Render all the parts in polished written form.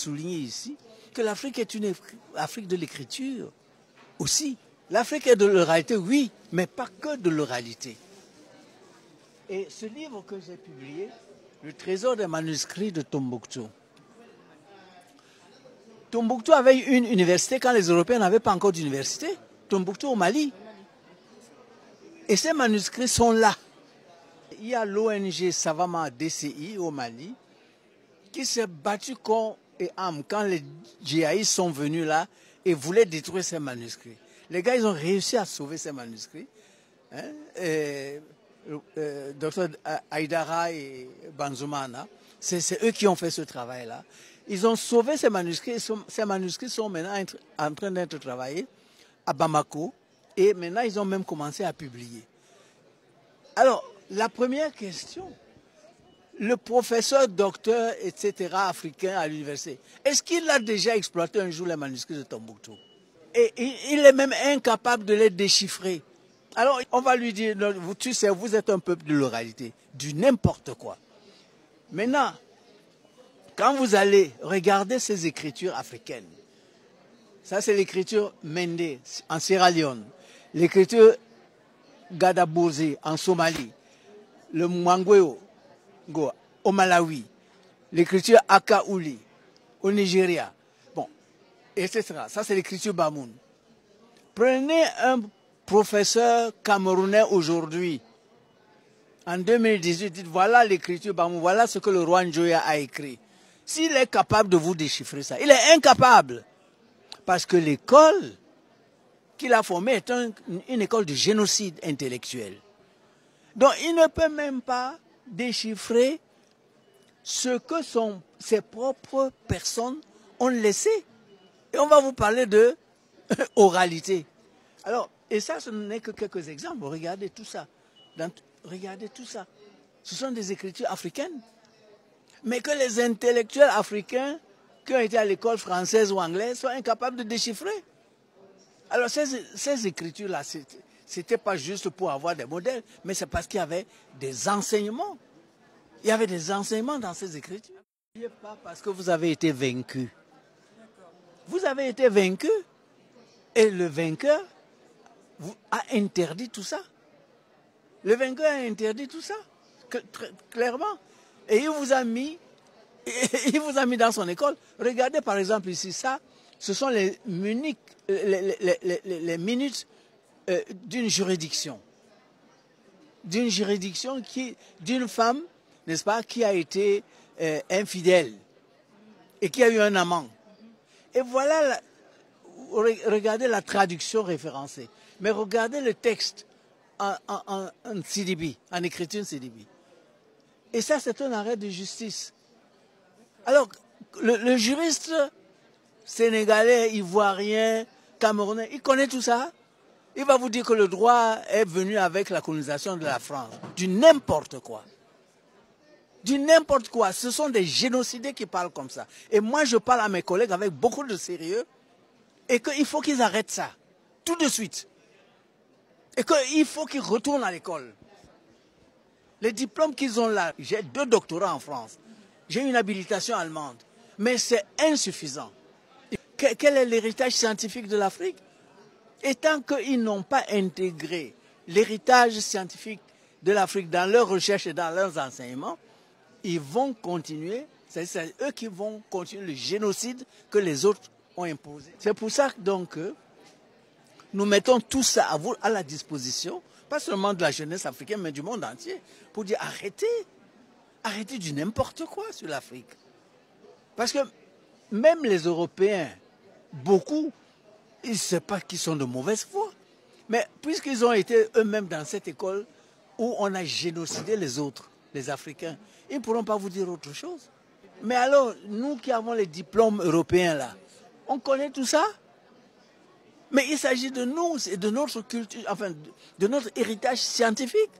souligner ici que l'Afrique est une Afrique de l'écriture aussi. L'Afrique est de l'oralité, oui, mais pas que de l'oralité. Et ce livre que j'ai publié, Le trésor des manuscrits de Tombouctou. Tombouctou avait une université quand les Européens n'avaient pas encore d'université. Tombouctou au Mali. Et ces manuscrits sont là. Il y a l'ONG Savama DCI au Mali qui s'est battu corps et âme quand les djihadistes sont venus là et voulaient détruire ces manuscrits. Les gars, ils ont réussi à sauver ces manuscrits. Dr Aïdara et Banzoumana, c'est eux qui ont fait ce travail-là. Ils ont sauvé ces manuscrits. Ces manuscrits sont maintenant en train d'être travaillés à Bamako. Et maintenant, ils ont même commencé à publier. Alors, la première question, le professeur, docteur, etc., africain à l'université, est-ce qu'il a déjà exploité un jour les manuscrits de Tombouctou? Et il est même incapable de les déchiffrer. Alors, on va lui dire, tu sais, vous êtes un peuple de l'oralité, du n'importe quoi. Maintenant, quand vous allez regarder ces écritures africaines, ça c'est l'écriture Mende en Sierra Leone, l'écriture Gadabose en Somalie, le Mwangweo au Malawi, l'écriture Akaouli au Nigeria, bon, etc. Ça c'est l'écriture Bamoun. Prenez un professeur camerounais aujourd'hui, en 2018, dites voilà l'écriture Bamoun, voilà ce que le roi Njoya a écrit. S'il est capable de vous déchiffrer ça, il est incapable. Parce que l'école qu'il a formée est une école de génocide intellectuel. Donc il ne peut même pas déchiffrer ce que ses propres personnes ont laissé. Et on va vous parler de oralité. Alors, et ça, ce n'est que quelques exemples. Regardez tout ça. Regardez tout ça. Ce sont des écritures africaines. Mais que les intellectuels africains qui ont été à l'école française ou anglaise sont incapables de déchiffrer. Alors ces écritures-là, ce n'était pas juste pour avoir des modèles, mais c'est parce qu'il y avait des enseignements. Il y avait des enseignements dans ces écritures. N'oubliez pas parce que vous avez été vaincu. Vous avez été vaincu et le vainqueur a interdit tout ça. Le vainqueur a interdit tout ça, clairement. Et il vous a mis dans son école. Regardez par exemple ici, ça, ce sont les minutes d'une juridiction. D'une juridiction d'une femme, n'est-ce pas, qui a été infidèle et qui a eu un amant. Et voilà, regardez la traduction référencée. Mais regardez le texte en CDB, en écriture CDB. Et ça, c'est un arrêt de justice. Alors, le juriste sénégalais, ivoirien, camerounais, il connaît tout ça. Il va vous dire que le droit est venu avec la colonisation de la France. Du n'importe quoi. Du n'importe quoi. Ce sont des génocidés qui parlent comme ça. Et moi, je parle à mes collègues avec beaucoup de sérieux et qu'il faut qu'ils arrêtent ça. Tout de suite. Et qu'il faut qu'ils retournent à l'école. Les diplômes qu'ils ont là, j'ai 2 doctorats en France. J'ai une habilitation allemande. Mais c'est insuffisant. Quel est l'héritage scientifique de l'Afrique? Et tant qu'ils n'ont pas intégré l'héritage scientifique de l'Afrique dans leurs recherches et dans leurs enseignements, ils vont continuer, c'est eux qui vont continuer le génocide que les autres ont imposé. C'est pour ça donc que nous mettons tout ça à la disposition, pas seulement de la jeunesse africaine, mais du monde entier, pour dire arrêtez, arrêtez du n'importe quoi sur l'Afrique. Parce que même les Européens, beaucoup, ils ne savent pas qu'ils sont de mauvaise foi. Mais puisqu'ils ont été eux-mêmes dans cette école où on a génocidé les autres, les Africains, ils ne pourront pas vous dire autre chose. Mais alors, nous qui avons les diplômes européens là, on connaît tout ça? Mais il s'agit de nous et de notre culture, enfin, de notre héritage scientifique.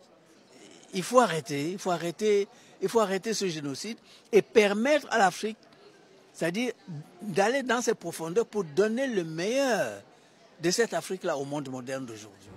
Il faut arrêter ce génocide et permettre à l'Afrique, c'est-à-dire d'aller dans ses profondeurs pour donner le meilleur de cette Afrique-là au monde moderne d'aujourd'hui.